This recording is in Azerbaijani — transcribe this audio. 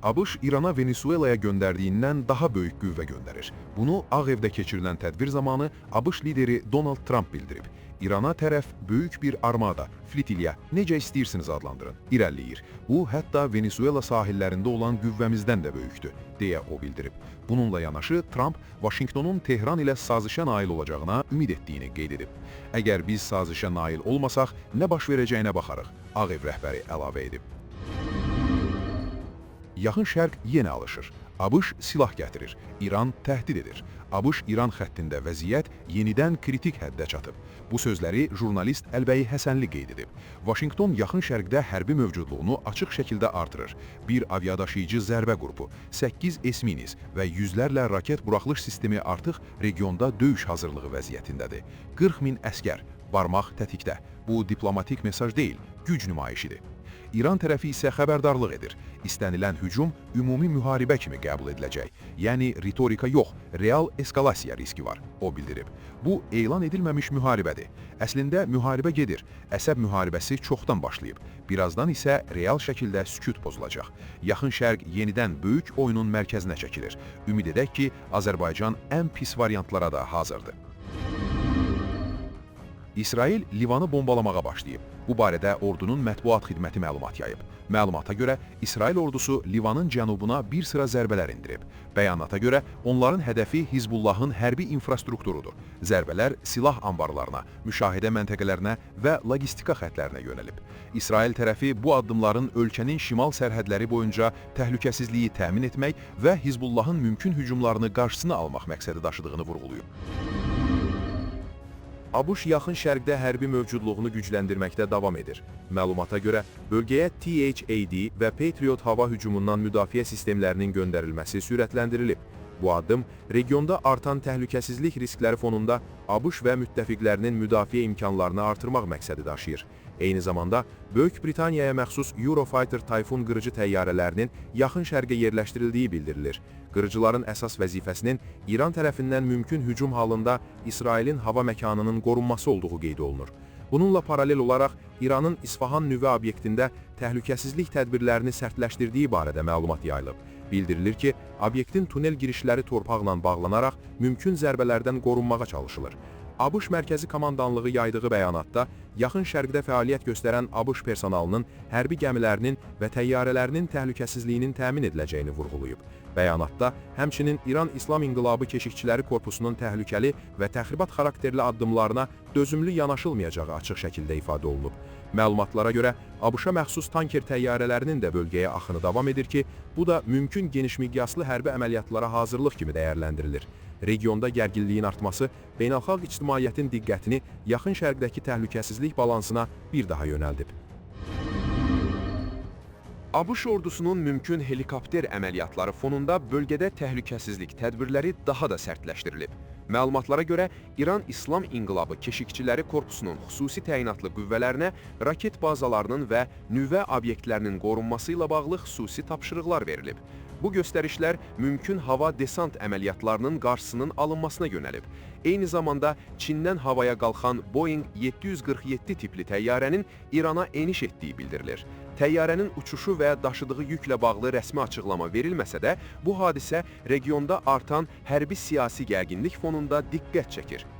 ABŞ İrana Venezuelaya göndərdiyindən daha böyük qüvvə göndərir. Bunu Ağ Evdə keçirilən tədbir zamanı ABŞ lideri Donald Trump bildirib. İrana tərəf böyük bir armada, flotiliya, necə istəyirsiniz adlandırın, irəliləyir. Bu, hətta Venezuela sahillərində olan qüvvəmizdən də böyükdür, deyə o bildirib. Bununla yanaşı, Trump, Vaşinqtonun Tehran ilə sazişə nail olacağına ümid etdiyini qeyd edib. Əgər biz sazişə nail olmasaq, nə baş verəcəyinə baxarıq, Ağ Ev rəhbəri əlavə edib. Yaxın Şərq yenə alışır. ABŞ silah gətirir, İran təhdid edir. ABŞ-İran xəttində vəziyyət yenidən kritik həddə çatıb. Bu sözləri jurnalist Əlbəyi Həsənli qeyd edib. Vaşinqton Yaxın Şərqdə hərbi mövcudluğunu açıq şəkildə artırır. Bir aviadaşıyıcı zərbə qrupu, 8 S-Minis və yüzlərlə raket buraxılış sistemi artıq regionda döyüş hazırlığı vəziyyətindədir. 40 min əskər, barmaq tətikdə. Bu diplomatik mesaj deyil, güc nümayişidir. İran tərəfi isə xəbərdarlıq edir. İstənilən hücum ümumi müharibə kimi qəbul ediləcək. Yəni ritorika yox, real eskalasiya riski var, o bildirib. Bu, elan edilməmiş müharibədir. Əslində müharibə gedir. Əsəb müharibəsi çoxdan başlayıb. Birazdan isə real şəkildə sükut pozulacaq. Yaxın Şərq yenidən böyük oyunun mərkəzinə çəkilir. Ümid edək ki, Azərbaycan ən pis variantlara da hazırdır. İsrail Livanı bombalamağa başlayıb. Bu barədə ordunun mətbuat xidməti məlumat yayıb. Məlumata görə, İsrail ordusu Livanın cənubuna bir sıra zərbələr indirib. Bəyanata görə, onların hədəfi Hizbullahın hərbi infrastrukturudur. Zərbələr silah anbarlarına, müşahidə məntəqələrinə və logistika xətlərinə yönəlib. İsrail tərəfi bu addımların ölkənin şimal sərhədləri boyunca təhlükəsizliyi təmin etmək və Hizbullahın mümkün hücumlarını qarşısına almaq məqsədi daşıdığını vurğulayıb. ABŞ Yaxın Şərqdə hərbi mövcudluğunu gücləndirməkdə davam edir. Məlumata görə, bölgəyə THAAD və Patriot hava hücumundan müdafiə sistemlərinin göndərilməsi sürətləndirilib. Bu addım, regionda artan təhlükəsizlik riskləri fonunda ABŞ və müttəfiqlərinin müdafiə imkanlarını artırmaq məqsədi daşıyır. Eyni zamanda, Böyük Britaniyaya məxsus Eurofighter Typhoon qırıcı təyyarələrinin Yaxın Şərqə yerləşdirildiyi bildirilir. Qırıcıların əsas vəzifəsinin İran tərəfindən mümkün hücum halında İsrailin hava məkanının qorunması olduğu qeyd olunur. Bununla paralel olaraq, İranın İsfahan nüvə obyektində təhlükəsizlik tədbirlərini sərtləşdirdiyi barədə məlumat yayılıb. Bildirilir ki, obyektin tunel girişləri torpaqla bağlanaraq mümkün zərbələrdən qorunmağa çalışılır. ABŞ Mərkəzi Komandanlığı yaydığı bəyanatda, Yaxın Şərqdə fəaliyyət göstərən ABŞ personalının, hərbi gəmilərinin və təyyarələrinin təhlükəsizliyinin təmin ediləcəyini vurğulayıb. Bəyanatda, həmçinin İran İslam İnqilabı Keşikçiləri Korpusunun təhlükəli və təxribat xarakterli addımlarına dözümlü yanaşılmayacağı açıq şəkildə ifadə olunub. Məlumatlara görə, ABŞ-a məxsus tanker təyyarələrinin də bölgəyə axını davam edir ki, bu da mümkün geniş miqyaslı hərbi əməliyyatlara hazırlıq kimi dəyərləndirilir. Regionda gərginliyin artması beynəlxalq ictimaiyyətin diqqətini Yaxın Şərqdəki təhlükəsizlik balansına bir daha yönəldib. ABŞ ordusunun mümkün helikopter əməliyyatları fonunda bölgədə təhlükəsizlik tədbirləri daha da sərtləşdirilib. Məlumatlara görə, İran İslam İnqilabı Keşikçiləri Korpusunun xüsusi təyinatlı qüvvələrinə raket bazalarının və nüvə obyektlərinin qorunması ilə bağlı xüsusi tapşırıqlar verilib. Bu göstərişlər mümkün hava desant əməliyyatlarının qarşısının alınmasına yönəlib. Eyni zamanda Çindən havaya qalxan Boeing 747 tipli təyyarənin İrana eniş etdiyi bildirilir. Təyyarənin uçuşu və daşıdığı yüklə bağlı rəsmi açıqlama verilməsə də, bu hadisə regionda artan hərbi siyasi gərginlik fonunda diqqət çəkir.